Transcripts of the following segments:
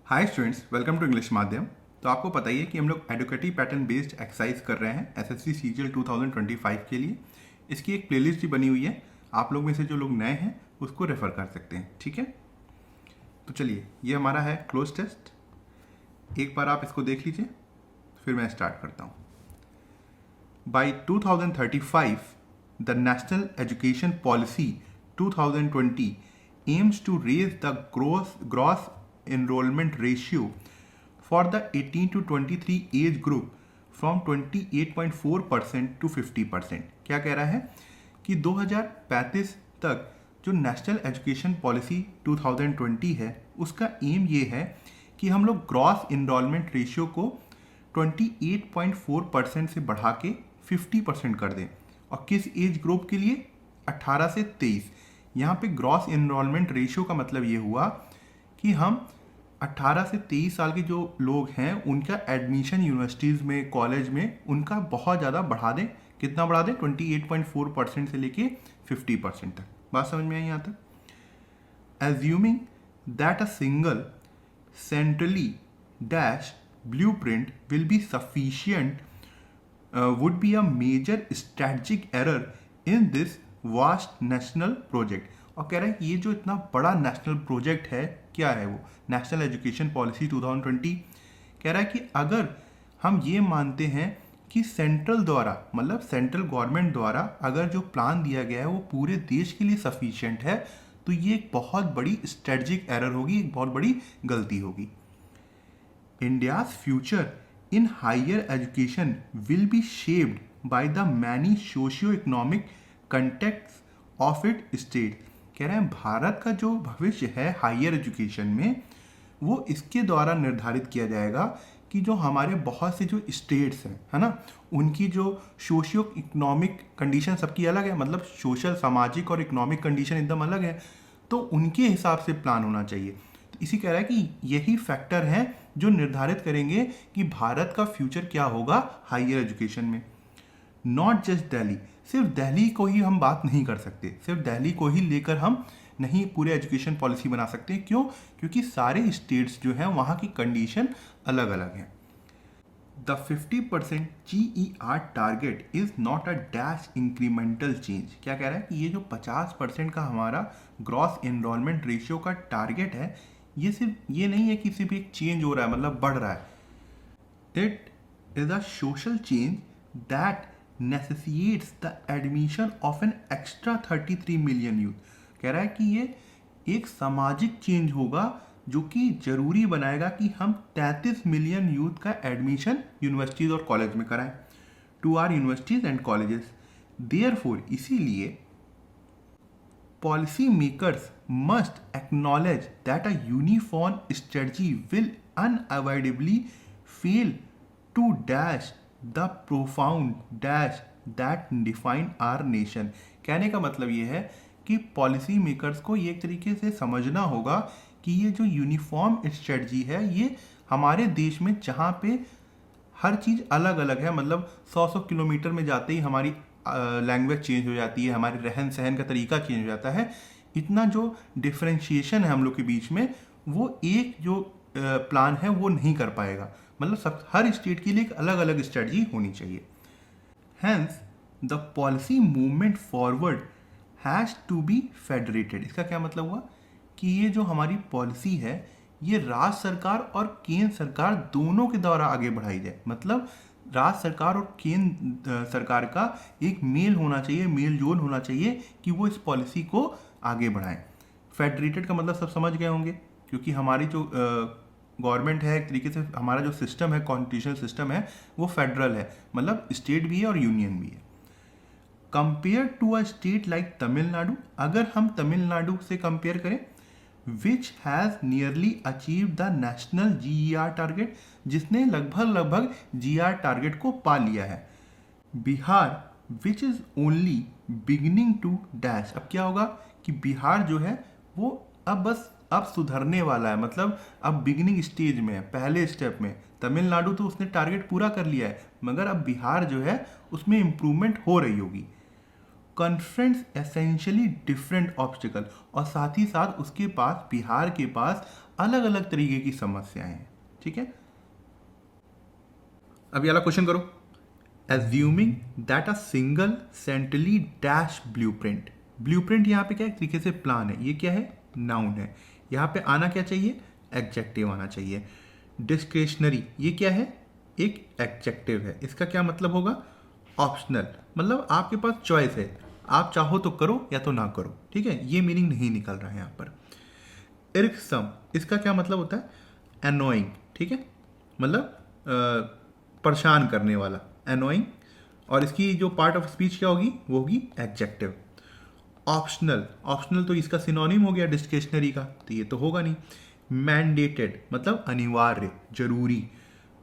Hi students, welcome to English माध्यम। तो आपको पता ही है कि हम लोग एडुकेटिव पैटर्न बेस्ड एक्सरसाइज कर रहे हैं एसएससी सीजीएल 2025 के लिए। इसकी एक प्लेलिस्ट भी बनी हुई है, आप लोग में से जो लोग नए हैं उसको रेफर कर सकते हैं। ठीक है, तो चलिए, ये हमारा है क्लोज टेस्ट। एक बार आप इसको देख लीजिए, फिर मैं स्टार्ट करता हूँ। By 2035 the national education policy 2020 aims to raise the gross enrollment ratio for the 18 to 23 age group from 28.4% to 50%। क्या कह रहा है कि 2035 तक जो नेशनल एजुकेशन पॉलिसी 2020 है उसका एम ये है कि हम लोग ग्रॉस इनरोलमेंट रेशियो को 28.4% से बढ़ा के 50% कर दें। और किस एज ग्रुप के लिए? 18 से 23। यहाँ पे ग्रॉस इनरोलमेंट रेशियो का मतलब ये हुआ कि हम 18 से 23 साल के जो लोग हैं उनका एडमिशन यूनिवर्सिटीज़ में, कॉलेज में उनका बहुत ज़्यादा बढ़ा दें। कितना बढ़ा दें? 28.4% से लेके 50% तक। बात समझ में आई यहाँ तक? Assuming that a single centrally dash blueprint will be sufficient would be a major strategic error in this vast national project। और कह रहा है कि ये जो इतना बड़ा नेशनल प्रोजेक्ट है, क्या है वो? National education policy 2020। कह रहा है कि अगर हम ये मानते हैं कि सेंट्रल द्वारा, मतलब सेंट्रल गवर्नमेंट द्वारा अगर जो प्लान दिया गया है वो पूरे देश के लिए सफिशिएंट है, तो ये एक बहुत बड़ी स्ट्रेटजिक एरर होगी, एक बहुत बड़ी गलती होगी। India's future in higher education will be shaped by the many socio-economic contexts of its state। कह रहे हैं भारत का जो भविष्य है हायर एजुकेशन में वो इसके द्वारा निर्धारित किया जाएगा कि जो हमारे बहुत से जो स्टेट्स हैं, है ना, उनकी जो सोशियो इकोनॉमिक कंडीशन सबकी अलग है, मतलब सोशल, सामाजिक और इकोनॉमिक कंडीशन एकदम अलग है, तो उनके हिसाब से प्लान होना चाहिए। इसी कह रहा है कि यही फैक्टर हैं जो निर्धारित करेंगे कि भारत का फ्यूचर क्या होगा हायर एजुकेशन में। नॉट जस्ट दिल्ली, सिर्फ दिल्ली को ही हम बात नहीं कर सकते, सिर्फ दिल्ली को ही लेकर हम नहीं पूरे एजुकेशन पॉलिसी बना सकते। क्यों? क्योंकि सारे स्टेट्स जो हैं वहाँ की कंडीशन अलग अलग हैं। The 50% GER target is not a dash incremental change. क्या कह रहा है कि ये जो 50% का हमारा ग्रॉस एनरोलमेंट रेशियो का टारगेट है, ये सिर्फ ये नहीं है कि सिर्फ एक चेंज हो रहा है, मतलब बढ़ रहा है। It is a social change that necessitates the admission of an extra 33 million youth. कह रहा है कि ये एक सामाजिक चेंज होगा जो कि जरूरी बनाएगा कि हम 33 मिलियन यूथ का एडमिशन यूनिवर्सिटीज और कॉलेज में कराएं, to our universities and colleges. Therefore, इसीलिए policy makers must acknowledge that a uniform strategy will unavoidably fail to dash the profound dash that define our nation। कहने का मतलब ये है कि पॉलिसी मेकर्स को ये एक तरीके से समझना होगा कि ये जो यूनिफॉर्म स्ट्रेटजी है ये हमारे देश में, जहाँ पे हर चीज़ अलग अलग है, मतलब 100 किलोमीटर में जाते ही हमारी लैंग्वेज चेंज हो जाती है, हमारे रहन सहन का तरीका चेंज हो जाता है, इतना जो डिफ्रेंशिएशन है हम लोग के बीच में, वो एक जो प्लान है वो नहीं कर पाएगा। मतलब सब, हर स्टेट के लिए एक अलग अलग स्ट्रेटजी होनी चाहिए। Hence the policy movement forward has to be federated. इसका क्या मतलब हुआ कि ये जो हमारी पॉलिसी है ये राज्य सरकार और केंद्र सरकार दोनों के द्वारा आगे बढ़ाई जाए। मतलब राज्य सरकार और केंद्र सरकार का एक मेल होना चाहिए, मेल जोल होना चाहिए कि वो इस पॉलिसी को आगे बढ़ाएं। फेडरेटेड का मतलब सब समझ गए होंगे, क्योंकि हमारी जो गवर्नमेंट है, एक तरीके से हमारा जो सिस्टम है, कॉन्स्टिट्यूशनल सिस्टम है, वो फेडरल है, मतलब स्टेट भी है और यूनियन भी है। Compare to a state like Tamil Nadu, अगर हम तमिलनाडु से कंपेयर करें, which has nearly achieve the national GER target, जिसने लगभग GER टारगेट को पा लिया है। Bihar which is only beginning to dash, अब क्या होगा कि बिहार जो है वो अब सुधरने वाला है, मतलब अब बिगिनिंग स्टेज में है, पहले स्टेप में। तमिलनाडु तो उसने टारगेट पूरा कर लिया है, मगर अब बिहार जो है उसमें इम्प्रूवमेंट हो रही होगी। कॉन्फ्रेंस एसेंशियली डिफरेंट ऑब्स्टिकल, और साथ ही साथ उसके पास, बिहार के पास अलग अलग तरीके की समस्याएं हैं। ठीक है, अब ये वाला क्वेश्चन करो। Assuming that a single centrally dash blueprint, blueprint यहाँ पे क्या है, एक तरीके से प्लान है, ये क्या है, नाउन है। यहाँ पे आना क्या चाहिए, एडजेक्टिव आना चाहिए। डिस्क्रिशनरी ये क्या है, एक एडजेक्टिव है, इसका क्या मतलब होगा, ऑप्शनल, मतलब आपके पास चॉइस है, आप चाहो तो करो या तो ना करो। ठीक है, ये मीनिंग नहीं निकल रहा है यहाँ पर। इर्कसम, इसका क्या मतलब होता है, एनोइंग। ठीक है, मतलब परेशान करने वाला, एनोइंग। और इसकी जो पार्ट ऑफ स्पीच क्या होगी, वो होगी एडजेक्टिव। ऑप्शनल, ऑप्शनल तो इसका सिनोनिम हो गया डिस्क्रिशनरी का, तो ये तो होगा नहीं। मैंडेटेड मतलब अनिवार्य, जरूरी,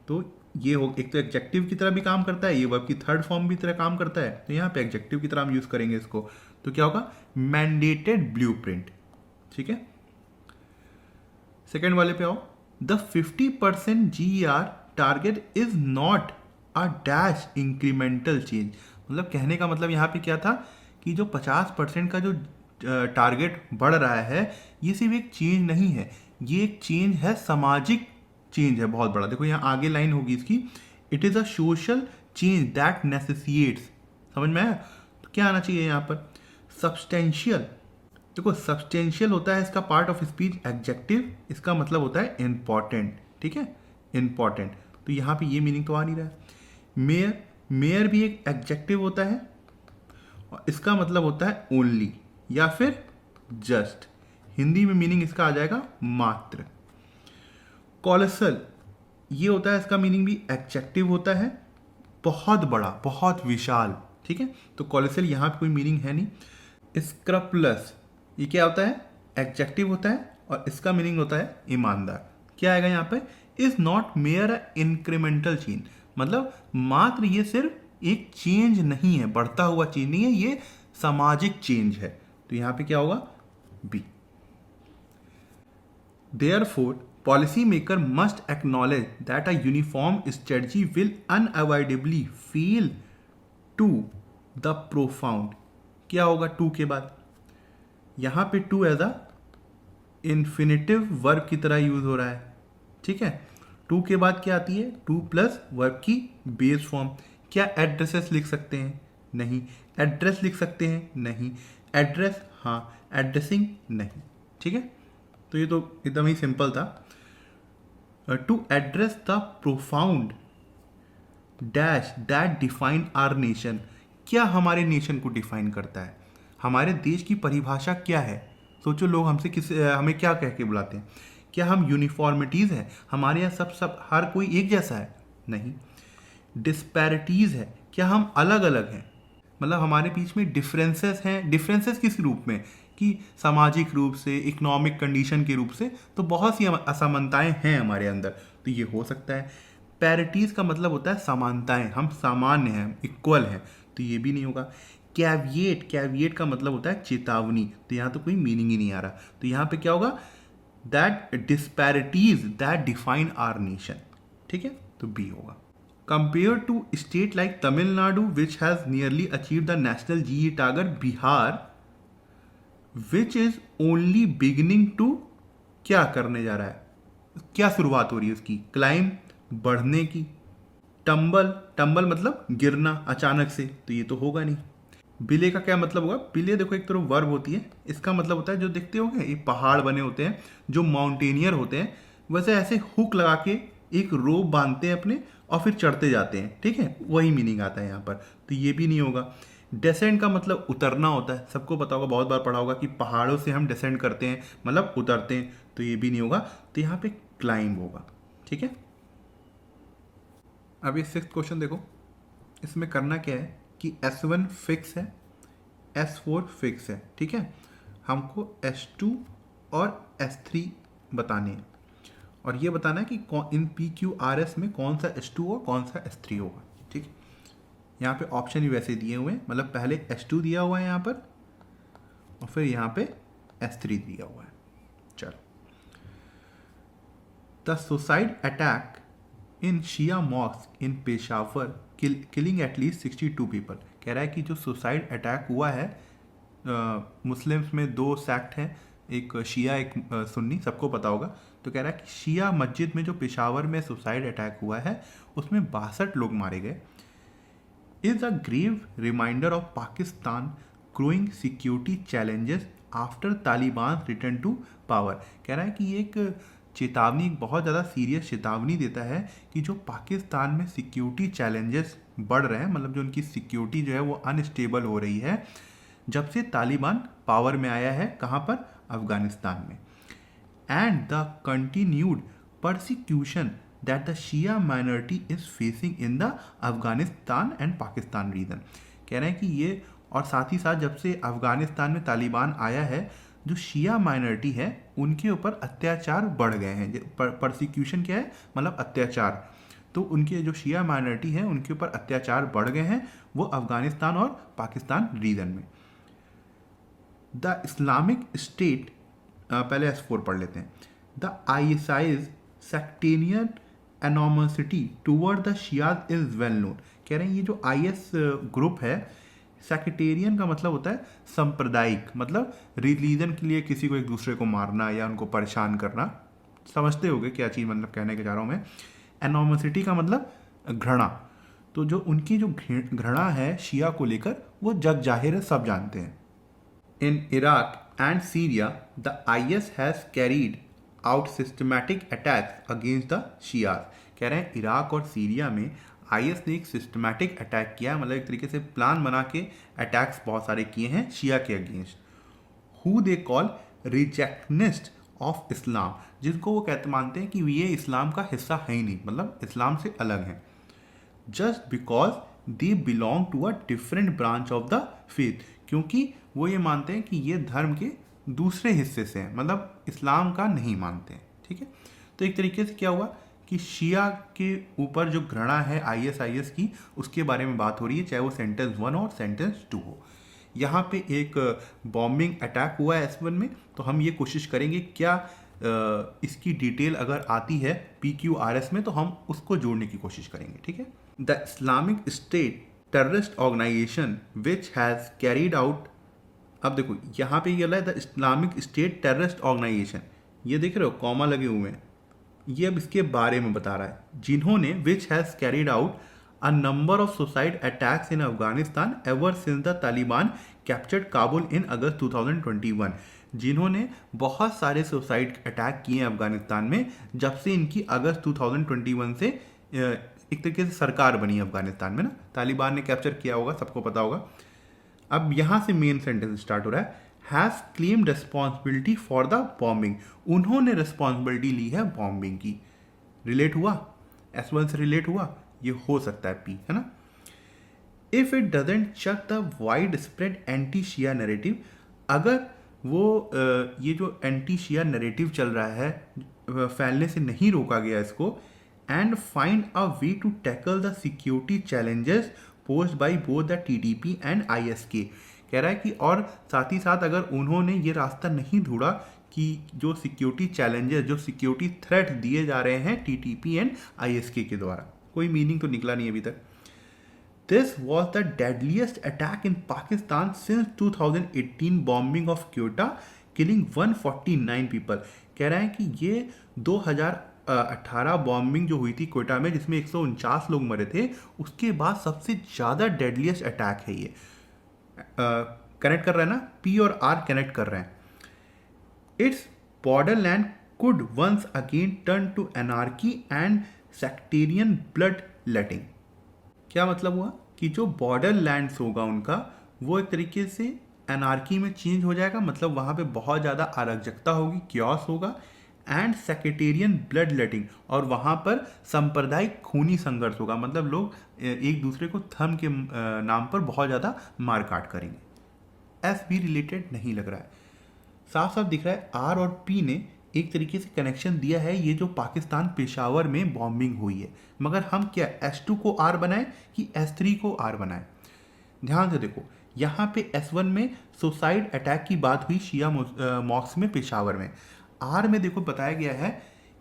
तो ये हो, एक तो एडजेक्टिव की तरह भी काम करता है, ये वर्ब की थर्ड फॉर्म की तरह काम करता है, तो यहाँ पे एडजेक्टिव की तरह हम यूज करेंगे इसको, तो क्या होगा, मैंडेटेड ब्लूप्रिंट। ठीक है, सेकेंड वाले पे आओ। The 50% GER target is not a dash incremental change, मतलब कहने का मतलब यहाँ पे क्या था कि जो 50% का जो टारगेट बढ़ रहा है, ये सिर्फ एक चेंज नहीं है, ये एक चेंज है, सामाजिक चेंज है बहुत बड़ा। देखो यहाँ आगे लाइन होगी इसकी, it is a social change that necessitates, समझ में आया। तो क्या आना चाहिए यहाँ पर, सब्सटेंशियल। देखो सब्सटेंशियल होता है इसका पार्ट ऑफ स्पीच एडजेक्टिव, इसका मतलब होता है इंपॉर्टेंट। ठीक है, इंपॉर्टेंट, तो यहाँ पे ये मीनिंग तो आ नहीं रहा है। मेयर, मेयर भी एक एडजेक्टिव होता है और इसका मतलब होता है ओनली या फिर जस्ट, हिंदी में मीनिंग इसका आ जाएगा मात्र। कॉलोसल, ये होता है, इसका मीनिंग भी एडजेक्टिव होता है, बहुत बड़ा, बहुत विशाल। ठीक है, तो कॉलोसल यहाँ पे कोई मीनिंग है नहीं। स्क्रपलस, ये क्या होता है, एडजेक्टिव होता है और इसका मीनिंग होता है ईमानदार। क्या आएगा यहाँ पे, is not mayor a incremental change, मतलब मात्र ये सिर्फ एक चेंज नहीं है, बढ़ता हुआ चेंज नहीं है, ये सामाजिक चेंज है, तो यहाँ पे क्या होगा, B. Therefore, policymaker must acknowledge that a uniform strategy will unavoidably fail to the profound। क्या होगा टू के बाद, यहाँ पे to as a infinitive verb की तरह यूज हो रहा है। ठीक है, टू के बाद क्या आती है, टू प्लस वर्ब की बेस फॉर्म। क्या एड्रेसेस लिख सकते हैं, नहीं। एड्रेस लिख सकते हैं, नहीं। एड्रेस हाँ, एड्रेसिंग नहीं। ठीक है, तो ये तो एकदम ही सिंपल था। To address the profound dash that define our nation, क्या हमारे नेशन को डिफाइन करता है, हमारे देश की परिभाषा क्या है। सोचो लोग हमसे हमें क्या कह के बुलाते हैं, क्या हम यूनिफॉर्मिटीज़ है, हमारे यहाँ सब हर कोई एक जैसा है, नहीं। डिस्पैरिटीज़ है, क्या हम अलग अलग हैं, मतलब हमारे बीच में डिफरेंसेस हैं। डिफरेंसेस किस रूप में, कि सामाजिक रूप से, इकोनॉमिक कंडीशन के रूप से, तो बहुत सी असमानताएं हैं हमारे अंदर, तो ये हो सकता है। पैरिटीज़ का मतलब होता है समानताएं, हम सामान्य हैं, इक्वल हैं, तो ये भी नहीं होगा। कैविएट, कैविएट का मतलब होता है चेतावनी, तो यहाँ तो कोई मीनिंग ही नहीं आ रहा, तो यहाँ पे क्या होगा, that disparities that define our nation. ठीक है, तो बी होगा। Compare to state like Tamil Nadu which has nearly achieve the national GE target, Bihar which is only beginning to, क्या करने जा रहा है, क्या शुरुआत हो रही है उसकी, क्लाइम, बढ़ने की। टंबल, टंबल मतलब गिरना अचानक से, तो ये तो होगा नहीं। बिले का क्या मतलब होगा, बिले देखो एक तरफ वर्ब होती है, इसका मतलब होता है जो देखते होंगे ये पहाड़ बने होते हैं, जो माउंटेनियर होते हैं, वैसे ऐसे हुक लगा के एक रोप बांधते हैं अपने और फिर चढ़ते जाते हैं। ठीक है, वही मीनिंग आता है यहाँ पर, तो ये भी नहीं होगा। डेसेंड का मतलब उतरना होता है, सबको पता होगा, बहुत बार पढ़ा होगा कि पहाड़ों से हम डेसेंड करते हैं, मतलब उतरते हैं, तो ये भी नहीं होगा, तो यहाँ पे क्लाइंब होगा। ठीक है, अब ये सिक्स्थ क्वेश्चन देखो, इसमें करना क्या है कि S1 फिक्स है, S4 फिक्स है। ठीक है, हमको S2 और S3 बताने हैं, और ये बताना है कि इन PQRS में कौन सा S2 और कौन सा S3 होगा। ठीक, यहाँ पे ऑप्शन भी वैसे दिए हुए हैं, मतलब पहले S2 दिया हुआ है यहाँ पर और फिर यहाँ पे S3 दिया हुआ है। चलो, the suicide attack in Shia mosque in Peshawar killing at least 62 people. कह रहा है कि जो सुसाइड अटैक हुआ है, मुस्लिम्स में दो सेक्ट हैं एक शिया एक सुन्नी, सबको पता होगा। तो कह रहा है कि शिया मस्जिद में जो पेशावर में सुसाइड अटैक हुआ है उसमें 62 लोग मारे गए। Is a grave reminder of Pakistan growing security challenges after Taliban return to power. कह रहा है कि ये एक चेतावनी, बहुत ज़्यादा सीरियस चेतावनी देता है कि जो पाकिस्तान में सिक्योरिटी चैलेंजेस बढ़ रहे हैं, मतलब जो उनकी सिक्योरिटी जो है वो अनस्टेबल हो रही है जब से तालिबान पावर में आया है। कहाँ पर? अफगानिस्तान में। And the continued persecution that the Shia minority is facing in the Afghanistan and Pakistan region. कह रहे हैं कि ये, और साथ ही साथ जब से अफगानिस्तान में तालिबान आया है, जो शिया माइनॉरिटी है उनके ऊपर अत्याचार बढ़ गए हैं। परसिक्यूशन क्या है? मतलब अत्याचार। तो उनके जो शिया माइनॉरिटी है उनके ऊपर अत्याचार बढ़ गए हैं, वो अफगानिस्तान और पाकिस्तान रीजन में। द इस्लामिक स्टेट, पहले S4 पढ़ लेते हैं। The ISI's sectarian enormity toward the Shias is well known. कह रहे हैं ये जो IS ग्रुप है, सेक्टेरियन का मतलब होता है सांप्रदायिक, मतलब रिलीजन के लिए किसी को एक दूसरे को मारना या उनको परेशान करना। समझते होगे क्या चीज़ मतलब कहने के जा रहा हूँ मैं। एनॉर्मसिटी का मतलब घृणा। तो जो उनकी जो घृणा है शिया को लेकर वो जग जाहिर है, सब जानते हैं। In Iraq and Syria, the IS has carried out systematic attacks against the Shias। कह रहे हैं इराक और सीरिया में IS ने एक सिस्टमैटिक अटैक किया, मतलब एक तरीके से प्लान बना के अटैक्स बहुत सारे किए हैं शिया के against. Who they call rejectionist of Islam, जिनको वो कहते मानते हैं कि ये इस्लाम का हिस्सा है ही नहीं, मतलब इस्लाम से अलग है। Just because they belong to a different branch of the faith, क्योंकि वो ये मानते हैं कि ये धर्म के दूसरे हिस्से से हैं, मतलब इस्लाम का नहीं मानते हैं। ठीक है, तो एक तरीके से क्या हुआ कि शिया के ऊपर जो घृणा है IS की, उसके बारे में बात हो रही है, चाहे वो सेंटेंस 1 और सेंटेंस 2 हो। यहाँ पे एक बॉम्बिंग अटैक हुआ है S1 में, तो हम ये कोशिश करेंगे क्या इसकी डिटेल अगर आती है PQRS में तो हम उसको जोड़ने की कोशिश करेंगे। ठीक है, the Islamic State terrorist organization which has carried out, अब देखो यहाँ पे ये the Islamic State terrorist organization, ये देख रहे हो कॉमा लगे हुए हैं, ये अब इसके बारे में बता रहा है, जिन्होंने which has carried out a number of suicide attacks in Afghanistan ever since the Taliban captured Kabul in August 2021। जिन्होंने बहुत सारे सुसाइड अटैक किए हैं अफगानिस्तान में जब से इनकी अगस्त 2021 से एक तरीके से सरकार बनी अफगानिस्तान में ना, तालिबान ने कैप्चर किया होगा, सबको पता होगा। अब यहाँ से मेन सेंटेंस स्टार्ट हो रहा है, has claim responsibility for the bombing, उन्होंने रिस्पॉन्सिबिलिटी ली है बॉम्बिंग की। रिलेट हुआ? S1 से रिलेट हुआ? ये हो सकता है P, है ना। If it doesn't check the widespread anti Shia narrative, अगर वो ये जो एंटी शिया नैरेटिव चल रहा है फैलने से नहीं रोका गया इसको, and find a way to tackle the security challenges posed by both the TTP and ISK। कह रहा है कि और साथ ही साथ अगर उन्होंने ये रास्ता नहीं ढूंढा कि जो सिक्योरिटी चैलेंजेस, जो सिक्योरिटी थ्रेट दिए जा रहे हैं TTP एंड ISK के द्वारा, कोई मीनिंग तो निकला नहीं अभी तक। This was the deadliest attack in Pakistan since 2018 bombing of Kyoto killing 149 people. कह रहे हैं कि ये 2018 बॉम्बिंग जो हुई थी कोयटा में जिसमें 149 लोग मरे थे, उसके बाद सबसे ज़्यादा डेडलीस्ट अटैक है ये। कनेक्ट कर रहे हैं ना, P और R कनेक्ट कर रहे हैं। It's borderland could once again turn to anarchy and sectarian bloodletting. क्या मतलब हुआ कि जो बॉर्डर लैंड्स होगा उनका, वो एक तरीके से एनार्की में चेंज हो जाएगा, मतलब वहाँ पे बहुत ज़्यादा अराजकता होगी, क्योस होगा, एंड सेक्टेरियन ब्लड लेटिंग, और वहाँ पर सांप्रदायिक खूनी संघर्ष होगा, मतलब लोग एक दूसरे को धर्म के नाम पर बहुत ज़्यादा मारकाट करेंगे। S भी रिलेटेड नहीं लग रहा है, साफ साफ दिख रहा है R और P ने एक तरीके से कनेक्शन दिया है ये जो पाकिस्तान पेशावर में बॉम्बिंग हुई है, मगर हम क्या S2 को R बनाएं कि S3 को R बनाएं। ध्यान से देखो, यहाँ पे S1 में सुसाइड अटैक की बात हुई शिया मॉस्क में पेशावर में, R में देखो बताया गया है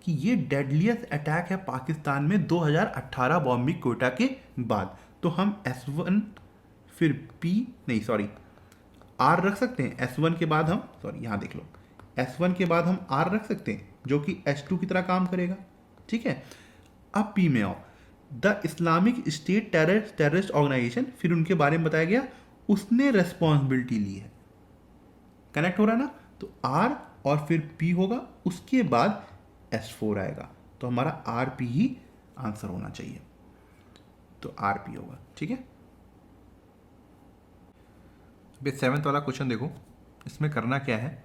कि ये डेडलीस्ट अटैक है पाकिस्तान में 2018 बॉम्बिंग कोयटा के बाद। तो हम S1 फिर P नहीं सॉरी R रख सकते हैं, S1 के बाद हम यहाँ देख लो S1 के बाद हम R रख सकते हैं जो कि H2 की तरह काम करेगा, ठीक है। अब P में आओ, the Islamic State terrorist organization, फिर उनके बारे में बताया गया, उसने रेस्पॉन्सिबिलिटी ली है। कनेक्ट हो रहा है ना? तो R और फिर P होगा, उसके बाद S4 आएगा, तो हमारा RP ही आंसर होना चाहिए, तो RP होगा, ठीक है। अब 7th वाला क्वेश्चन देखो, इसमें करना क्या है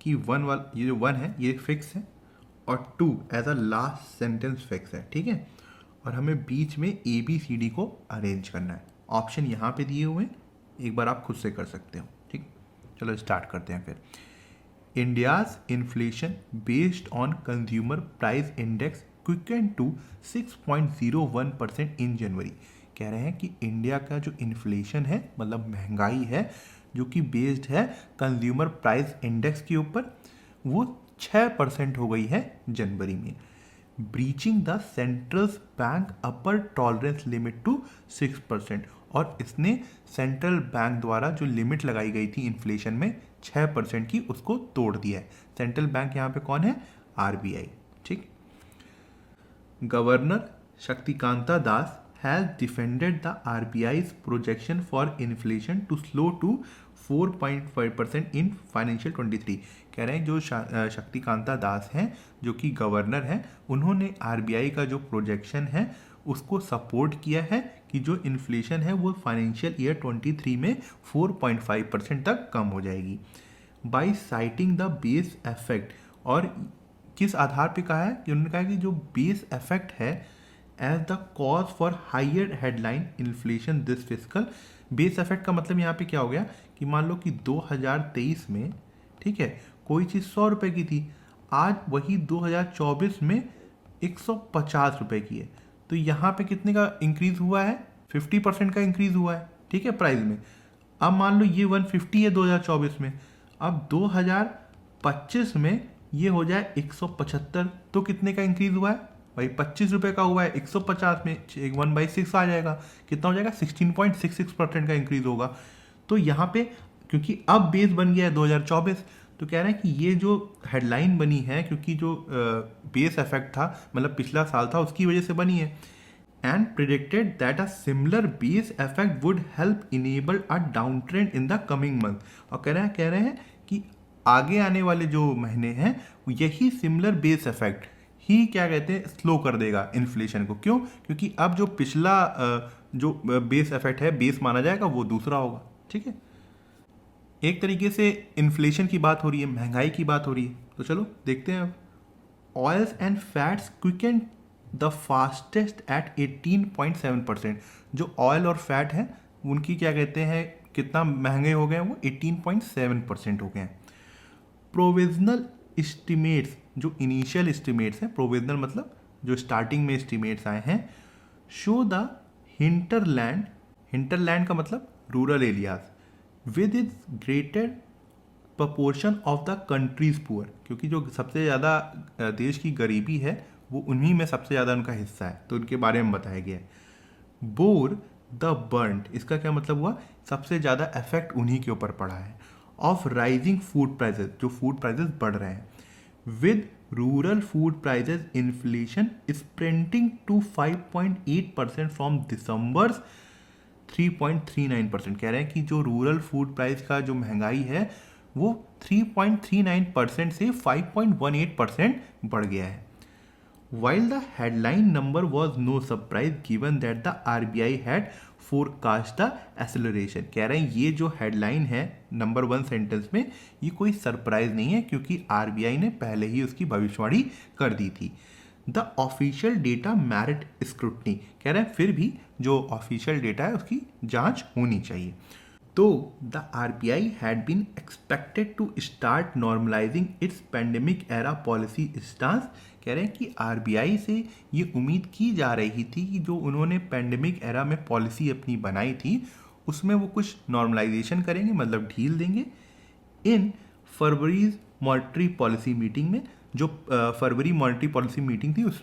कि ये जो 1 है ये फिक्स है और 2 as a last sentence fix है, ठीक है। और हमें बीच में ABCD को अरेंज करना है। ऑप्शन यहाँ पे दिए हुए हैं, एक बार आप खुद से कर सकते हो, ठीक। चलो स्टार्ट करते हैं फिर। India's inflation based on consumer price index quicken to 6.01% in January. कह रहे हैं कि इंडिया का जो इन्फ्लेशन है, मतलब महंगाई है, जो कि बेस्ड है कंज्यूमर प्राइस इंडेक्स के ऊपर, वो 6% हो गई है जनवरी में, breaching the central bank upper tolerance limit to 6%। और इसने सेंट्रल बैंक द्वारा जो लिमिट लगाई गई थी इन्फ्लेशन में 6% की, उसको तोड़ दिया है। सेंट्रल बैंक यहाँ पे कौन है? RBI, ठीक। Governor Shaktikanta Das has defended the RBI's projection for inflation to slow to 4.5% in financial 23। कह रहे हैं जो शक्तिकांता दास हैं जो कि गवर्नर हैं, उन्होंने RBI का जो प्रोजेक्शन है उसको सपोर्ट किया है कि जो इन्फ्लेशन है वो फाइनेंशियल ईयर 23 में 4.5% तक कम हो जाएगी। By citing the base effect, और किस आधार पे कहा है कि उन्होंने कहा कि जो बेस इफेक्ट है as the cause for higher headline inflation this fiscal. Base effect का मतलब यहाँ पे क्या हो गया कि मान लो कि 2023 में, ठीक है, कोई चीज़ 100 रुपये की थी, आज वही 2024 में 150 रुपये की है, तो यहाँ पे कितने का इंक्रीज हुआ है? 50% का इंक्रीज हुआ है, ठीक है, प्राइस में। अब मान लो ये 150 है 2024 में, अब 2025 में ये हो जाए 175, तो कितने का इंक्रीज हुआ है भाई? 25 रुपये का हुआ है, 150 में 1/6 आ जाएगा, कितना हो जाएगा? 16.66% का इंक्रीज होगा। तो यहाँ पे क्योंकि अब बेस बन गया है 2024, तो कह रहे हैं कि ये जो हेडलाइन बनी है, क्योंकि जो बेस इफेक्ट था, मतलब पिछला साल था, उसकी वजह से बनी है। And predicted that a similar base effect would help enable a down trend in the coming month. और कह रहे हैं कि आगे आने वाले जो महीने हैं यही सिमिलर बेस इफेक्ट ही क्या कहते हैं, स्लो कर देगा इन्फ्लेशन को। क्यों? क्योंकि अब जो पिछला जो बेस इफेक्ट है, बेस माना जाएगा, वो दूसरा होगा, ठीक है। एक तरीके से इन्फ्लेशन की बात हो रही है, महंगाई की बात हो रही है, तो चलो देखते हैं अब। Oils and fats quicken the fastest at 18.7%। जो ऑयल और फैट है उनकी क्या कहते हैं, कितना महंगे हो गए हैं वो? 18.7% हो गए हैं। प्रोविजनल एस्टिमेट्स, जो इनिशियल एस्टिमेट्स हैं, प्रोविजनल मतलब जो स्टार्टिंग में एस्टिमेट्स आए हैं, शो द हिंटरलैंड, हिंटरलैंड का मतलब rural areas, with is greater proportion of the countries poor, क्योंकि जो सबसे ज़्यादा देश की गरीबी है वो उन्हीं में सबसे ज़्यादा उनका हिस्सा है, तो उनके बारे में बताया गया है। बोर द बर्न्ट, इसका क्या मतलब हुआ? सबसे ज़्यादा इफेक्ट उन्हीं के ऊपर पड़ा है। ऑफ राइजिंग फूड प्राइजेस, जो फूड प्राइजेस बढ़ रहे हैं, with rural food prices inflation sprinting to 5.8% from December 3.39%। कह रहे हैं कि जो रूरल फूड प्राइस का जो महंगाई है वो 3.39% से 5.18% बढ़ गया है। While the headline number was no surprise given that the RBI had forecast the acceleration। कह रहे हैं ये जो हेडलाइन है नंबर 1 सेंटेंस में, ये कोई सरप्राइज नहीं है क्योंकि RBI ने पहले ही उसकी भविष्यवाणी कर दी थी। The official data merit scrutiny, कह रहे हैं फिर भी जो ऑफिशियल डेटा है उसकी जांच होनी चाहिए। तो the RBI had been expected to start normalizing its pandemic era policy stance। कह रहे हैं कि RBI से ये उम्मीद की जा रही थी कि जो उन्होंने पैंडेमिक एरा में पॉलिसी अपनी बनाई थी उसमें वो कुछ नॉर्मलाइजेशन करेंगे, मतलब ढील देंगे। In February monetary policy meeting में, जो फरवरी मॉनेटरी पॉलिसी मीटिंग थी उस,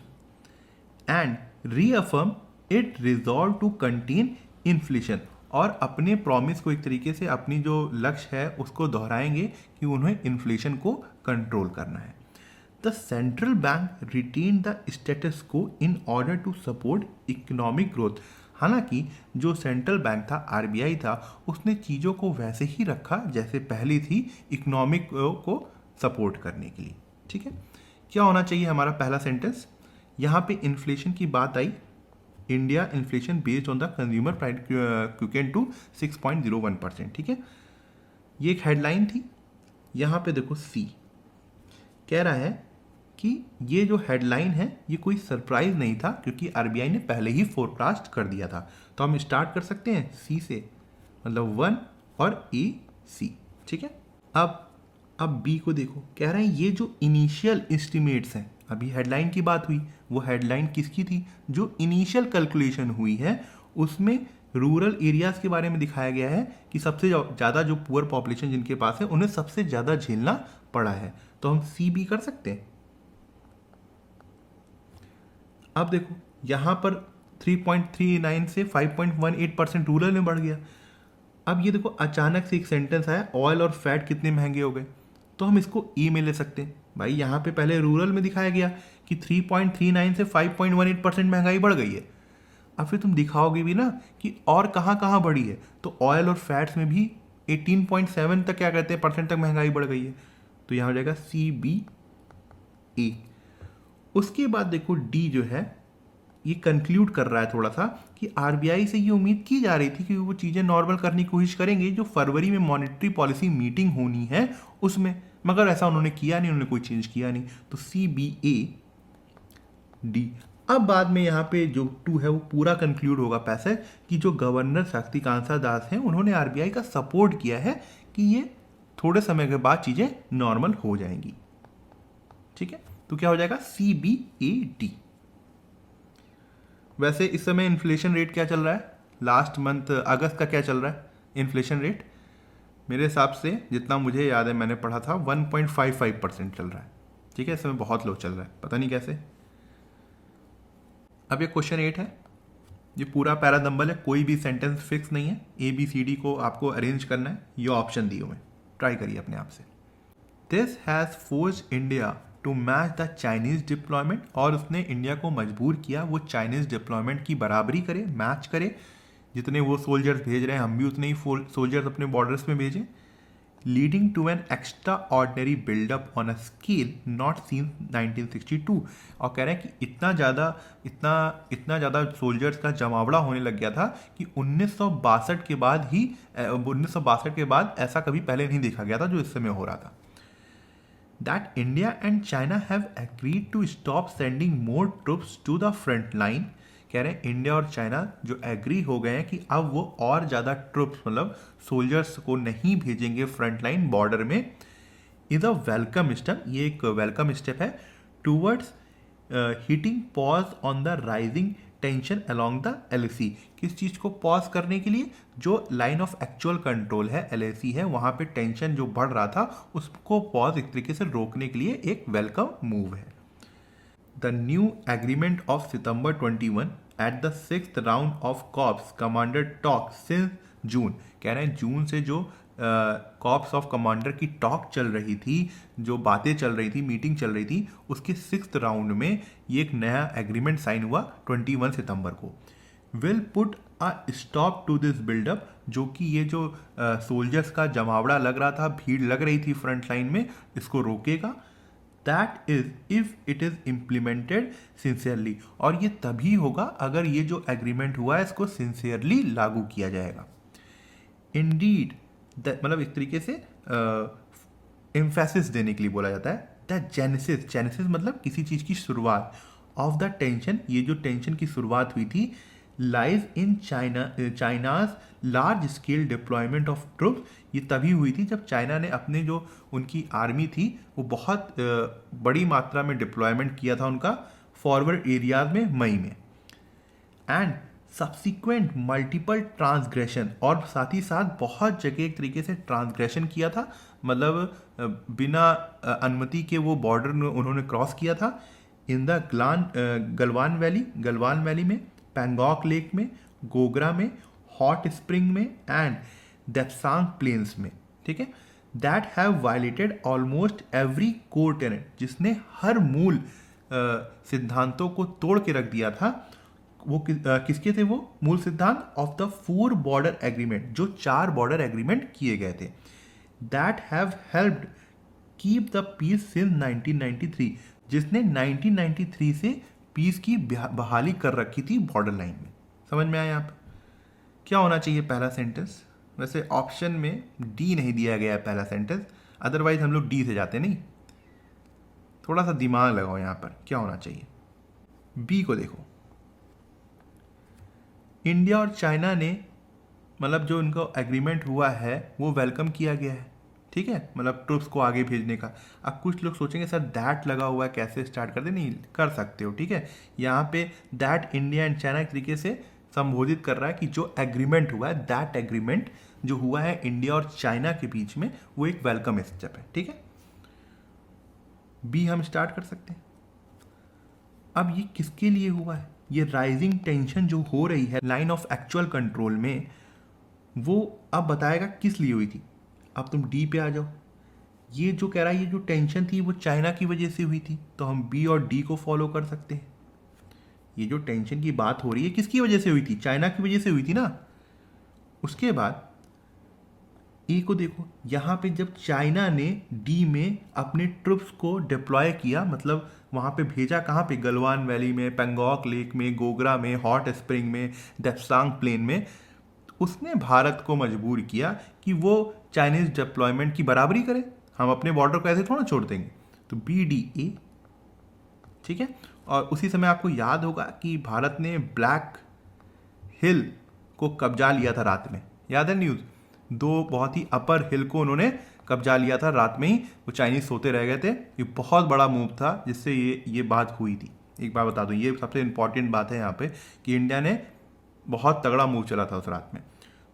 and reaffirm it resolve to contain inflation, और अपने प्रॉमिस को एक तरीके से अपनी जो लक्ष्य है उसको दोहराएंगे कि उन्हें इन्फ्लेशन को कंट्रोल करना है। The central bank retain the status quo in order to support economic growth. हालांकि जो सेंट्रल बैंक था, आरबीआई था, उसने चीज़ों को वैसे ही रखा जैसे पहले थी, इकोनॉमिक को सपोर्ट करने के लिए। ठीक है, क्या होना चाहिए हमारा पहला सेंटेंस? यहाँ पे इन्फ्लेशन की बात आई, India inflation based on the consumer price quickened to 6.01%। ठीक है, ये एक हेडलाइन थी। यहाँ पे देखो सी कह रहा है कि ये जो हेडलाइन है ये कोई सरप्राइज नहीं था, क्योंकि आरबीआई ने पहले ही फोरकास्ट कर दिया था। तो हम स्टार्ट कर सकते हैं सी से, मतलब 1 और ए सी। ठीक है, अब बी को देखो, कह रहे हैं ये जो इनिशियल एस्टिमेट्स हैं, अभी हेडलाइन की बात हुई, वो हेडलाइन किसकी थी? जो इनिशियल कैलकुलेशन हुई है उसमें रूरल एरियाज़ के बारे में दिखाया गया है कि सबसे ज़्यादा जो पुअर पॉपुलेशन जिनके पास है उन्हें सबसे ज़्यादा झेलना पड़ा है। तो हम सी बी कर सकते हैं। अब देखो यहाँ पर 3.39 से 5.18% रूरल में बढ़ गया। अब ये देखो अचानक से एक सेंटेंस आया, ऑयल और फैट कितने महंगे हो गए, तो हम इसको ई में ले सकते हैं। भाई यहाँ पे पहले रूरल में दिखाया गया कि 3.39 से 5.18% महंगाई बढ़ गई है। अब फिर तुम दिखाओगे भी ना कि और कहाँ कहाँ बढ़ी है, तो ऑयल और फैट्स में भी 18.7 तक क्या कहते हैं परसेंट तक महंगाई बढ़ गई है। तो यहाँ हो जाएगा सी बी ए। उसके बाद देखो डी जो है ये कंक्लूड कर रहा है थोड़ा सा कि आरबीआई से ये उम्मीद की जा रही थी कि वो चीज़ें नॉर्मल करने की कोशिश करेंगे जो फरवरी में मॉनेटरी पॉलिसी मीटिंग होनी है उसमें, मगर ऐसा उन्होंने किया नहीं, उन्होंने कोई चेंज किया नहीं। तो सी बी ए डी। अब बाद में यहाँ पे जो 2 है वो पूरा कंक्लूड होगा पैसे कि जो गवर्नर शक्तिकांता दास हैं उन्होंने आरबीआई का सपोर्ट किया है कि ये थोड़े समय के बाद चीज़ें नॉर्मल हो जाएंगी। ठीक है, तो क्या हो जाएगा सी बी ए डी। वैसे इस समय इन्फ्लेशन रेट क्या चल रहा है? लास्ट मंथ अगस्त का क्या चल रहा है इन्फ्लेशन रेट? मेरे हिसाब से जितना मुझे याद है मैंने पढ़ा था 1.55% चल रहा है। ठीक है, इस समय बहुत लो चल रहा है, पता नहीं कैसे। अब ये क्वेश्चन 8 है, ये पूरा पैरा नंबर है, कोई भी सेंटेंस फिक्स नहीं है, ए बी सी डी को आपको अरेंज करना है। ये ऑप्शन दिए हुए, ट्राई करिए अपने आप से। This has forced India to match the Chinese deployment, और उसने इंडिया को मजबूर किया वो चाइनीज डिप्लॉयमेंट की बराबरी करे, मैच करे। जितने वो सोल्जर्स भेज रहे हैं हम भी उतने ही सोल्जर्स अपने बॉर्डर्स में भेजें। Leading to an extraordinary buildup on a scale not seen 1962। और कह रहे हैं कि इतना ज़्यादा सोल्जर्स का जमावड़ा होने लग गया था कि 1962 के बाद ऐसा कभी पहले नहीं देखा गया था जो इस समय हो रहा था। That India and China have agreed to stop sending more troops to the front line। कह रहे हैं इंडिया और चाइना जो एग्री हो गए हैं कि अब वो और ज़्यादा ट्रुप्स मतलब सोल्जर्स को नहीं भेजेंगे फ्रंट लाइन बॉर्डर में। इज अ वेलकम स्टेप, ये एक वेलकम स्टेप है towards hitting pause on the rising tension along the LAC. किस चीज़ को पॉज करने के लिए? जो लाइन ऑफ एक्चुअल कंट्रोल है एलएसी है, वहाँ पे टेंशन जो बढ़ रहा था उसको पॉज एक तरीके से रोकने के लिए एक वेलकम मूव है। The new agreement of September 21 at the 6th round of corps commander talk since June. कह रहे हैं जून से जो कॉर्प्स ऑफ कमांडर की टॉक चल रही थी, जो बातें चल रही थी, मीटिंग चल रही थी, उसके 6th राउंड में ये एक नया एग्रीमेंट साइन हुआ 21 सितंबर को। Will put a stop to this buildup, जो कि ये जो सोल्जर्स का जमावड़ा लग रहा था, भीड़ लग रही थी फ्रंट लाइन में, इसको रोकेगा। That is if it is implemented sincerely, और ये तभी होगा अगर ये जो एग्रीमेंट हुआ है इसको सिंसियरली लागू किया जाएगा। इंडीड, मतलब एक तरीके से एम्फेसिस देने के लिए बोला जाता है। द जेनेसिस मतलब किसी चीज़ की शुरुआत, ऑफ द टेंशन, ये जो टेंशन की शुरुआत हुई थी, lies in China's large scale deployment of troops. ये तभी हुई थी जब चाइना ने अपने जो उनकी आर्मी थी वो बहुत बड़ी मात्रा में डिप्लॉयमेंट किया था उनका फॉरवर्ड एरियाज में मई में। एंड सब्सिक्वेंट मल्टीपल ट्रांसग्रेशन, और साथ ही साथ बहुत जगह एक तरीके से ट्रांसग्रेशन किया था, मतलब बिना अनुमति के वो बॉर्डर उन्होंने क्रॉस किया था। इन द गलवान वैली में, पैंगोंग लेक में, गोगरा में, हॉट स्प्रिंग में एंड देप्सांग प्लेन्स में, ठीक है, that have violated almost every core Tenet, जिसने हर मूल सिद्धांतों को तोड़ के रख दिया था। वो किसके थे वो मूल सिद्धांत? ऑफ द 4 बॉर्डर एग्रीमेंट, जो 4 बॉर्डर एग्रीमेंट किए गए थे। That have helped keep the peace since 1993, जिसने 1993 से पीस की बहाली कर रखी थी बॉर्डर लाइन में। समझ में आया? यहाँ पर क्या होना चाहिए पहला सेंटेंस? वैसे ऑप्शन में डी नहीं दिया गया है पहला सेंटेंस, अदरवाइज हम लोग डी से जाते नहीं। थोड़ा सा दिमाग लगाओ यहाँ पर, क्या होना चाहिए? बी को देखो, इंडिया और चाइना ने मतलब जो इनका एग्रीमेंट हुआ है वो वेलकम किया गया है, ठीक है, मतलब ट्रूप्स को आगे भेजने का। अब कुछ लोग सोचेंगे सर दैट लगा हुआ है, कैसे स्टार्ट कर दे? नहीं कर सकते हो, ठीक है। यहाँ पे दैट इंडिया एंड चाइना एक तरीके से संबोधित कर रहा है कि जो एग्रीमेंट हुआ है, दैट एग्रीमेंट जो हुआ है इंडिया और चाइना के बीच में, वो एक वेलकम स्टेप है, ठीक है। बी हम स्टार्ट कर सकते हैं। अब ये किसके लिए हुआ है? ये राइजिंग टेंशन जो हो रही है लाइन ऑफ एक्चुअल कंट्रोल में, वो अब बताएगा किस लिए हुई थी। अब तुम डी पे आ जाओ। ये जो कह रहा है ये जो टेंशन थी वो चाइना की वजह से हुई थी, तो हम बी और डी को फॉलो कर सकते हैं। ये जो टेंशन की बात हो रही है किसकी वजह से हुई थी? चाइना की वजह से हुई थी ना। उसके बाद ए को देखो, यहाँ पे जब चाइना ने डी में अपने ट्रुप्स को डिप्लॉय किया, मतलब वहाँ पे भेजा, कहाँ पे? गलवान वैली में, पेंगोंग लेक में, गोगरा में, हॉट स्प्रिंग में, देप्सांग प्लेन में। उसने भारत को मजबूर किया कि वो चाइनीज डिप्लॉयमेंट की बराबरी करे। हम अपने बॉर्डर को ऐसे थोड़ा छोड़ देंगे। तो बी डी ए, ठीक है। और उसी समय आपको याद होगा कि भारत ने ब्लैक हिल को कब्जा लिया था रात में, याद है न्यूज़? 2 बहुत ही अपर हिल को उन्होंने कब्जा लिया था रात में ही, वो चाइनीज सोते रह गए थे। ये बहुत बड़ा मूव था जिससे ये बात हुई थी। एक बार बता दूं, ये सबसे इंपॉर्टेंट बात है यहाँ पे कि इंडिया ने बहुत तगड़ा मूव चला था उस रात में।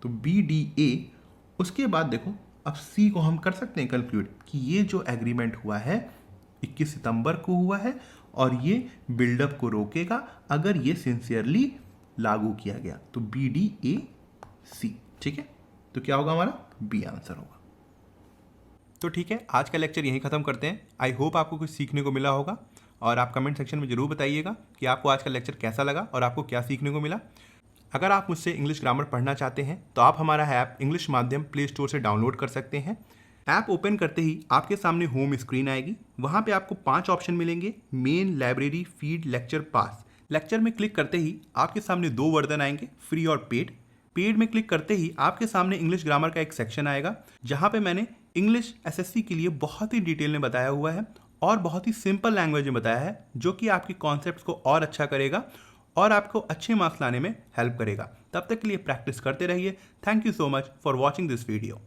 तो बी डी ए। उसके बाद देखो, अब सी को हम कर सकते हैं कंक्लूड कि ये जो एग्रीमेंट हुआ है 21 सितंबर को हुआ है और ये बिल्डअप को रोकेगा अगर ये सिंसियरली लागू किया गया। तो बी डी ए सी, ठीक है। तो क्या होगा हमारा? बी आंसर होगा। तो ठीक है, आज का लेक्चर यहीं ख़त्म करते हैं। आई होप आपको कुछ सीखने को मिला होगा और आप कमेंट सेक्शन में ज़रूर बताइएगा कि आपको आज का लेक्चर कैसा लगा और आपको क्या सीखने को मिला। अगर आप मुझसे इंग्लिश ग्रामर पढ़ना चाहते हैं तो आप हमारा ऐप इंग्लिश माध्यम प्ले स्टोर से डाउनलोड कर सकते हैं। ऐप ओपन करते ही आपके सामने होम स्क्रीन आएगी। वहाँ पे आपको 5 ऑप्शन मिलेंगे: मेन, लाइब्रेरी, फीड, लेक्चर, पास। लेक्चर में क्लिक करते ही आपके सामने 2 वर्जन आएंगे, फ्री और पेड। पेड में क्लिक करते ही आपके सामने इंग्लिश ग्रामर का एक सेक्शन आएगा जहाँ पे मैंने इंग्लिश एसएससी के लिए बहुत ही डिटेल में बताया हुआ है और बहुत ही सिंपल लैंग्वेज में बताया है, जो कि आपके कॉन्सेप्ट्स को और अच्छा करेगा और आपको अच्छे मार्क्स लाने में हेल्प करेगा। तब तक के लिए प्रैक्टिस करते रहिए। Thank you so much for watching this video.